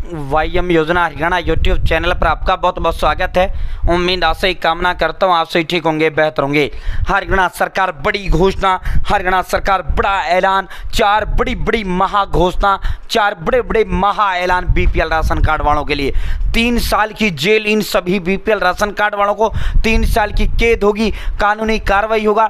वाईएम योजना Haryana YouTube channel पर आपका बहुत बहुत स्वागत है। उम्मीद आशा ही कामना करता हूँ आप सही ठीक होंगे, बेहतर होंगे। हरियाणा सरकार बड़ी घोषणा, हरियाणा सरकार बड़ा ऐलान, चार बड़ी बड़ी महा घोषणा, चार बड़े बड़े महा ऐलान बीपीएल राशन कार्ड वालों के लिए। 3 साल की जेल इन सभी बीपीएल राशन कार्ड वालों को, 3 साल की कैद होगी, कानूनी कार्रवाई होगा।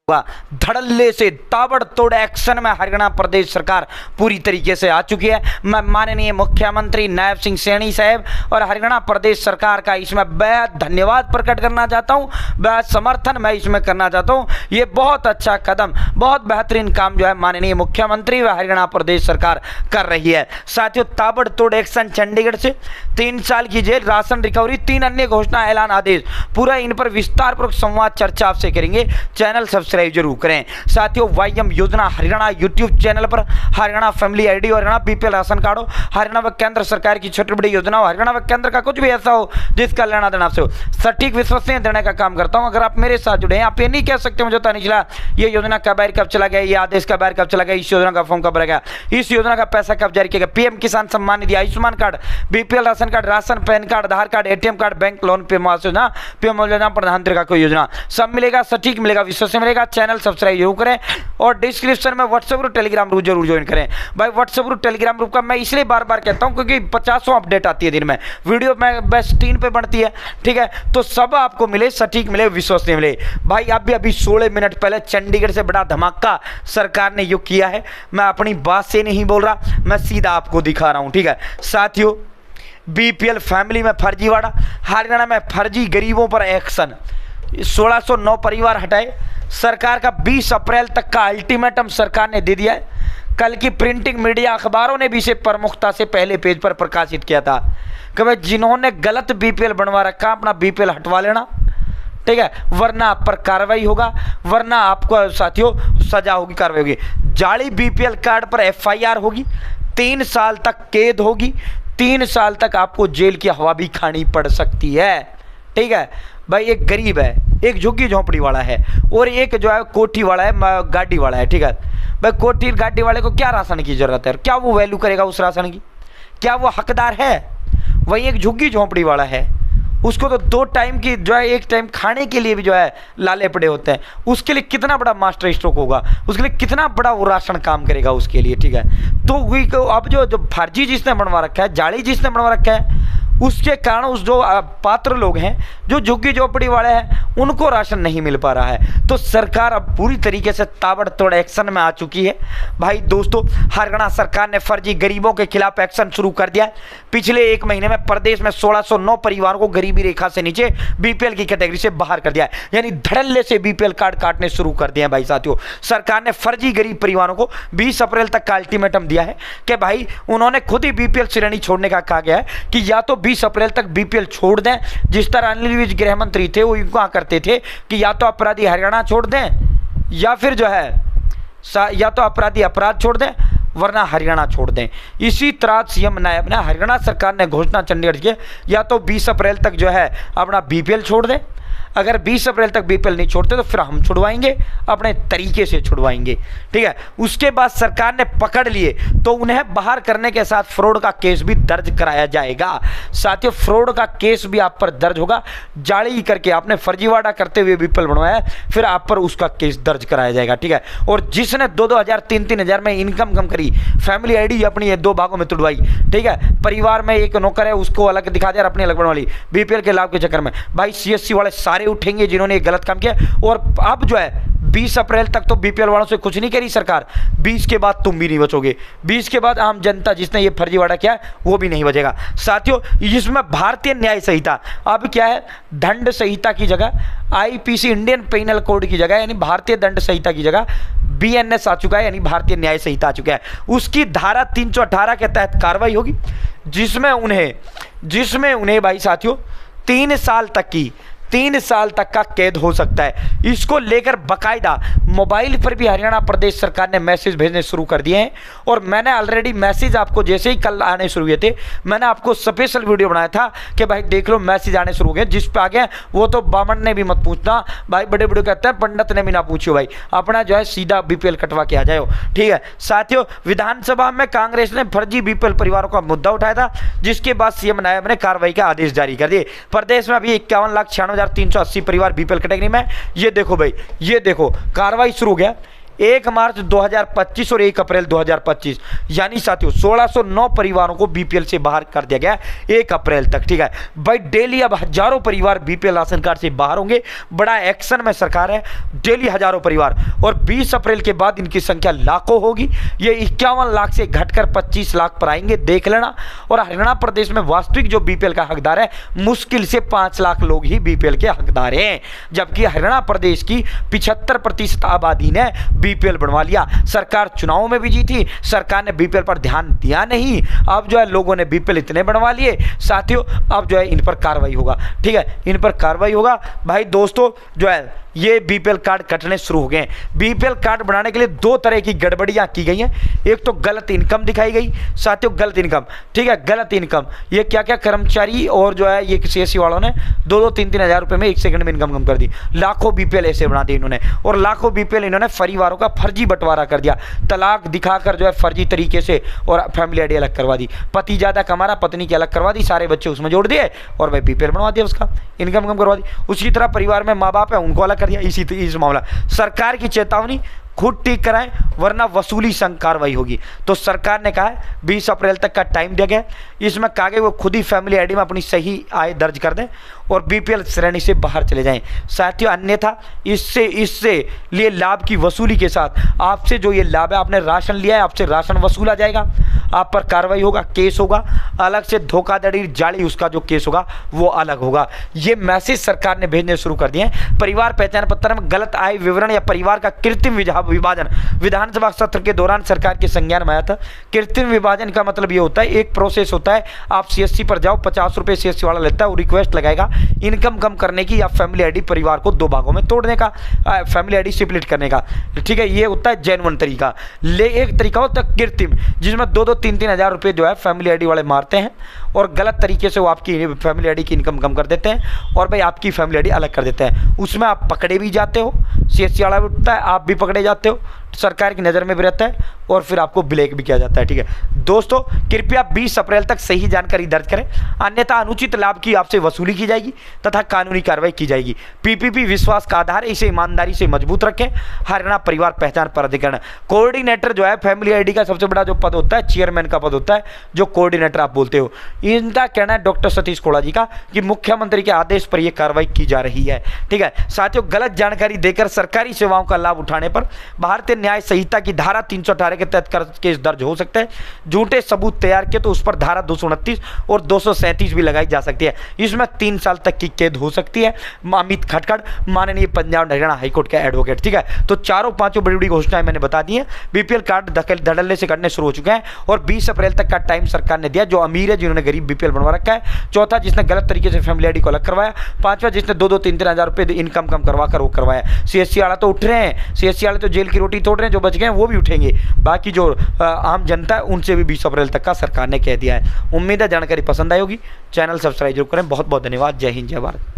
धड़ल्ले से ताबड़तोड़ एक्शन में हरियाणा प्रदेश सरकार पूरी तरीके से आ चुकी है। मैं माननीय मुख्यमंत्री नायब सिंह सैनी साहब और हरियाणा प्रदेश सरकार का इसमें बेहद धन्यवाद प्रकट करना चाहता हूं, बेहद समर्थन मैं इसमें करना चाहता हूं। ये बहुत अच्छा कदम, बहुत बेहतरीन काम जो है माननीय मुख्यमंत्री व हरियाणा प्रदेश सरकार कर रही है। साथियों, ताबड़तोड़ एक्शन चंडीगढ़ से 3 साल की जेल, राशन रिकवरी, 3 अन्य घोषणा, ऐलान, आदेश, पूरा इन पर विस्तारपूर्वक संवाद चर्चा आपसे करेंगे। चैनल सब्सक्राइब जरूर करें। साथियों, वाईएम योजना हरियाणा यूट्यूब चैनल पर हरियाणा फैमिली आईडी और हरियाणा बीपीएल राशन कार्ड हो, हरियाणा व केंद्र सरकार की छोटी बड़ी योजना हो, हरियाणा व केंद्र का कुछ भी ऐसा हो जिसका लेना देना आपसे हो, सटीक विश्वसनीय देने का काम करता हूं। अगर आप मेरे साथ जुड़े हैं, आप ये नहीं कह सकते मुझे पता नहीं चला ये योजना कब आया, कब चला गया, ये आदेश कब आया, कब चला गया, इस योजना का फॉर्म कब भरा गया, इस योजना का पैसा कब जारी किया गया, PM Kisan Samman Nidhi, Ayushman card, BPL ration card, ration, PAN card, Aadhaar card, ATM card, bank loan, PM Awas Yojana, PM योजना, प्रधानमंत्री का कोई योजना, सब मिलेगा, सटीक मिलेगा, विश्वसनीय मिलेगा। चैनल सब्सक्राइब जरूर करें और डिस्क्रिप्शन में व्हाट्सएप ग्रुप, टेलीग्राम ग्रुप जरूर ज्वाइन करें। भाई व्हाट्सएप ग्रुप, टेलीग्राम ग्रुप का मैं इसलिए बार बार कहता हूं क्योंकि 50 अपडेट आती है दिन में, वीडियो में बस 3 पे बनती है, ठीक है, तो सब आपको मिले, सटीक मिले, विश्वसनीय मिले। भाई अभी 16 मिनट पहले चंडीगढ़ से बड़ा धमाका सरकार ने युक्त किया है। मैं अपनी बात से नहीं बोल रहा, मैं सीधा आपको दिखा रहा हूं, ठीक है। साथियों, बीपीएल फैमिली में फर्जीवाड़ा, हरियाणा में फर्जी गरीबों पर एक्शन, 1609 परिवार हटाए। सरकार का 20 अप्रैल तक का अल्टीमेटम सरकार ने दे दिया है। कल की प्रिंटिंग मीडिया अखबारों ने भी इसे प्रमुखता से पहले पेज पर प्रकाशित किया था कि भाई जिन्होंने गलत बीपीएल बनवा रखा अपना बीपीएल हटवा लेना, ठीक है, वरना आप पर कार्रवाई होगा, वरना आपको साथियों सजा होगी, कार्रवाई होगी। जाली बीपीएल कार्ड पर एफआईआर होगी, 3 साल तक कैद होगी, 3 साल तक आपको जेल की हवा भी खानी पड़ सकती है, ठीक है। भाई एक गरीब है, एक झुग्गी झोंपड़ी वाला है और एक जो है कोठी वाला है, गाड़ी वाला है, ठीक है। भाई कोठी गाड़ी वाले को क्या राशन की जरूरत है, क्या वो वैल्यू करेगा उस राशन की, क्या वो हकदार है? वही एक झुग्गी झोंपड़ी वाला है, उसको तो 2 टाइम की जो है, 1 टाइम खाने के लिए भी जो है लाले पड़े होते हैं, उसके लिए कितना बड़ा मास्टर स्ट्रोक होगा, उसके लिए कितना बड़ा वो राशन काम करेगा उसके लिए, ठीक है। तो वही अब जो फर्जी जिसने बनवा रखा है, जाली जिसने बनवा रखा है, उसके कारण उस जो पात्र लोग हैं, जो झुग्गी झोपड़ी वाले हैं, उनको राशन नहीं मिल पा रहा है। तो सरकार अब पूरी तरीके से ताबड़तोड़ एक्शन में आ चुकी है। भाई दोस्तों, हरियाणा सरकार ने फर्जी गरीबों के खिलाफ एक्शन शुरू कर दिया है। पिछले 1 महीने में प्रदेश में 1609 परिवारों को गरीबी रेखा से नीचे बीपीएल की कैटेगरी से बाहर कर दिया है, यानी धड़ल्ले से बीपीएल कार्ड काटने शुरू कर दिए हैं। भाई साथियों, सरकार ने फर्जी गरीब परिवारों को 20 अप्रैल तक का अल्टीमेटम दिया है कि भाई उन्होंने खुद ही बीपीएल श्रेणी छोड़ने का कहा गया है कि या तो 20 अप्रैल तक बीपीएल छोड़ दें, जिस तरह अनिल विज गृह मंत्री थे वो कहा करते थे कि या तो अपराधी हरियाणा छोड़ दें या फिर जो है या तो अपराधी अपराध छोड़ दें वरना हरियाणा छोड़ दें। इसी तरह सीएम नायब ने हरियाणा सरकार ने घोषणा चंडीगढ़ की, या तो 20 अप्रैल तक जो है अपना बीपीएल छोड़ दें, अगर 20 अप्रैल तक बीपीएल नहीं छोड़ते तो फिर हम छुड़वाएंगे, अपने तरीके से छुड़वाएंगे, ठीक है। उसके बाद सरकार ने पकड़ लिए तो उन्हें बाहर करने के साथ फ्रॉड का केस भी दर्ज कराया जाएगा। साथियों, फ्रॉड का केस भी आप पर दर्ज होगा, जाली करके आपने फर्जीवाड़ा करते हुए बीपीएल बनवाया, फिर आप पर उसका केस दर्ज कराया जाएगा, ठीक है। और जिसने 2-2 हज़ार 3-3 हज़ार में इनकम कम करी, फैमिली आईडी अपनी 2 भागों में तुड़वाई, ठीक है, परिवार में एक नौकर है उसको अलग दिखा दिया, अपनी अलग बनवा ली बीपीएल के लाभ के चक्कर में, भाई सीएससी वाले सारे उठेंगे जिन्होंने ये गलत काम किया। और अब जो है 20 अप्रैल तक तो बीपीएल वालों से कुछ नहीं करी सरकार, 20 के बाद तुम भी नहीं बचोगे, 20 के बाद आम जनता जिसने ये फर्जीवाड़ा किया है वो भी नहीं बचेगा। साथियों, इसमें भारतीय न्याय संहिता अब क्या है, दंड संहिता की जगह आईपीसी इंडियन पेनल कोड की जगह यानी भारतीय दंड संहिता की जगह बीएनएस आ चुका है, यानी भारतीय न्याय संहिता आ चुका है। उसकी धारा 318 के तहत कार्रवाई होगी, जिसमें उन्हें भाई साथियों 3 साल तक की 3 साल तक का कैद हो सकता है। इसको लेकर बाकायदा मोबाइल पर भी हरियाणा प्रदेश सरकार ने मैसेज भेजने शुरू कर दिए हैं। और मैंने ऑलरेडी मैसेज आपको जैसे ही कल आने शुरू हुए थे, मैंने आपको स्पेशल वीडियो बनाया था कि भाई देख लो मैसेज आने शुरू हो गए। जिस पे आ गए वो तो बामन ने भी मत पूछना भाई, बड़े बड़े कहते हैं पंडित ने भी ना पूछो भाई, अपना जो है सीधा बीपीएल कटवा के आ जाओ। ठीक है साथियों, विधानसभा में कांग्रेस ने फर्जी बीपीएल परिवारों का मुद्दा उठाया था, जिसके बाद सीएम नायब ने कार्रवाई का आदेश जारी कर दिए। प्रदेश में अभी 51,96,380 परिवार बीपीएल कैटेगरी में। ये देखो भाई, ये देखो कार्रवाई शुरू हो गया 1 मार्च 2025 और 1 अप्रैल 2025, यानी साथियों 1609 परिवारों को बीपीएल से बाहर कर दिया गया 1 अप्रैल तक। ठीक है भाई, डेली अब हजारों परिवार बीपीएल राशन कार्ड से बाहर होंगे। बड़ा एक्शन में सरकार है, डेली हजारों परिवार, और 20 अप्रैल के बाद इनकी संख्या लाखों होगी। ये 51 लाख से घटकर 25 लाख पर आएंगे, देख लेना। और हरियाणा प्रदेश में वास्तविक जो बीपीएल का हकदार है, मुश्किल से 5 लाख लोग ही बीपीएल के हकदार हैं, जबकि हरियाणा प्रदेश की 75% आबादी ने बीपीएल बनवा लिया। सरकार चुनावों में भी जीती, सरकार ने बीपीएल पर ध्यान दिया नहीं। अब जो है लोगों ने बीपीएल इतने बनवा लिए साथियों, अब जो है इन पर कार्रवाई होगा। ठीक है, इन पर कार्रवाई होगा भाई। दोस्तों जो है ये बीपीएल कार्ड कटने शुरू हो गए हैं। बीपीएल कार्ड बनाने के लिए 2 तरह की गड़बड़ियां की गई हैं। एक तो गलत इनकम दिखाई गई साथियों, गलत इनकम। ठीक है, गलत इनकम, ये क्या क्या कर्मचारी और जो है ये सीएससी वालों ने 2-2, 3-3 हज़ार रुपए में 1 सेकंड में इनकम कम कर दी। लाखों बीपीएल ऐसे बना दिए इन्होंने, और लाखों बीपीएल इन्होंने परिवारों का फर्जी बंटवारा कर दिया। तलाक दिखाकर जो है फर्जी तरीके से, और फैमिली आईडी अलग करवा दी। पति ज्यादा कमा रहा, पत्नी की अलग करवा दी, सारे बच्चे उसमें जोड़ दिए और भाई बीपीएल बनवा दिया, उसका इनकम कम करवा दी। उसी तरह परिवार में माँ बाप है, उनको अलग कर दिया। इस मामला सरकार की चेतावनी, खुद ठीक कराएं वरना वसूली संग कार्रवाई होगी। तो सरकार ने कहा है 20 अप्रैल तक का टाइम दिया गया। इसमें कहा गया वो खुद ही फैमिली आईडी में अपनी सही आय दर्ज कर दें और बीपीएल श्रेणी से बाहर चले जाएं साथियों। अन्यथा इससे लिए लाभ की वसूली के साथ आपसे जो ये लाभ है, आपने राशन लिया है, आपसे राशन वसूला जाएगा, आप पर कार्रवाई होगा, केस होगा। अलग से धोखाधड़ी जाली उसका जो केस होगा वो अलग होगा। ये मैसेज सरकार ने भेजने शुरू कर दिए हैं। परिवार पहचान पत्र में गलत आय विवरण या परिवार का कृत्रिम विभाजन विधानसभा सत्र के दौरान सरकार के संज्ञान में आया था। कृत्रिम विभाजन का मतलब ये होता है, एक प्रोसेस होता है, आप सीएससी पर जाओ, 50 रुपये सीएससी वाला लेता है, वो रिक्वेस्ट लगाएगा इनकम कम करने की या फैमिली आईडी परिवार को 2 भागों में तोड़ने का, फैमिली आईडी स्प्लिट करने का। ठीक है, ये होता है जेन्युइन तरीका। एक तरीका होता है कृत्रिम, जिसमें 2-2, 3-3 हज़ार रुपये जो है फैमिली आईडी वाले मारते हैं और गलत तरीके से वो आपकी फैमिली आईडी की इनकम कम कर देते हैं और भाई आपकी फैमिली आईडी अलग कर देते हैं। उसमें आप पकड़े भी जाते हो, सीएससी वाला भी उठता है, आप भी पकड़े जाते हो, सरकार की नज़र में भी रहता है और फिर आपको ब्लैक भी किया जाता है। ठीक है दोस्तों, कृपया 20 अप्रैल तक सही जानकारी दर्ज करें, अन्यथा अनुचित लाभ की आपसे वसूली की जाएगी तथा कानूनी कार्रवाई की जाएगी। पीपीपी विश्वास का आधार है, इसे ईमानदारी से मजबूत रखें। हरियाणा परिवार पहचान प्राधिकरण कोऑर्डिनेटर जो है फैमिली आईडी का सबसे बड़ा जो पद होता है, चेयरमैन का पद होता है, जो कोऑर्डिनेटर आप बोलते हो। इनका कहना है डॉक्टर सतीश कोड़ा जी का कि मुख्यमंत्री के आदेश पर यह कार्रवाई की जा रही है। ठीक है साथियों, गलत जानकारी देकर सरकारी सेवाओं का लाभ उठाने पर भारतीय न्याय संहिता की धारा 318 के तहत केस दर्ज हो सकता है। झूठे सबूत तैयार किए तो उस पर धारा 229 और 237 भी लगाई जा सकती है। इसमें 3 साल तक की कैद हो सकती है। अमित खटखड़ माननीय पंजाब हरियाणा हाईकोर्ट के एडवोकेट। ठीक है, तो 4-5 बड़ी बड़ी घोषणाएं मैंने बता दी हैं। बीपीएल कार्ड धड़ल्ले से करने शुरू हो चुके हैं और 20 अप्रैल तक का टाइम सरकार ने दिया। जो अमीर है, जिन्होंने गरीब बीपीएल बनवा रखा है। चौथा, जिसने गलत तरीके से फैमिली आईडी को अलग करवाया। 5वां, जिसने 2-2, 3-3 हज़ार रुपये इनकम कम करवा कर वो करवाया। सीएससी वाला तो उठ रहे हैं, सीएससी वाले तो जेल की रोटी तोड़ रहे हैं, जो बच गए हैं वो भी उठेंगे। बाकी जो आम जनता है उनसे भी 20 अप्रैल तक का सरकार ने कह दिया है। उम्मीद है जानकारी पसंद आई होगी। चैनल सब्सक्राइब जरूर करें। बहुत बहुत धन्यवाद। जय हिंद, जय भारत।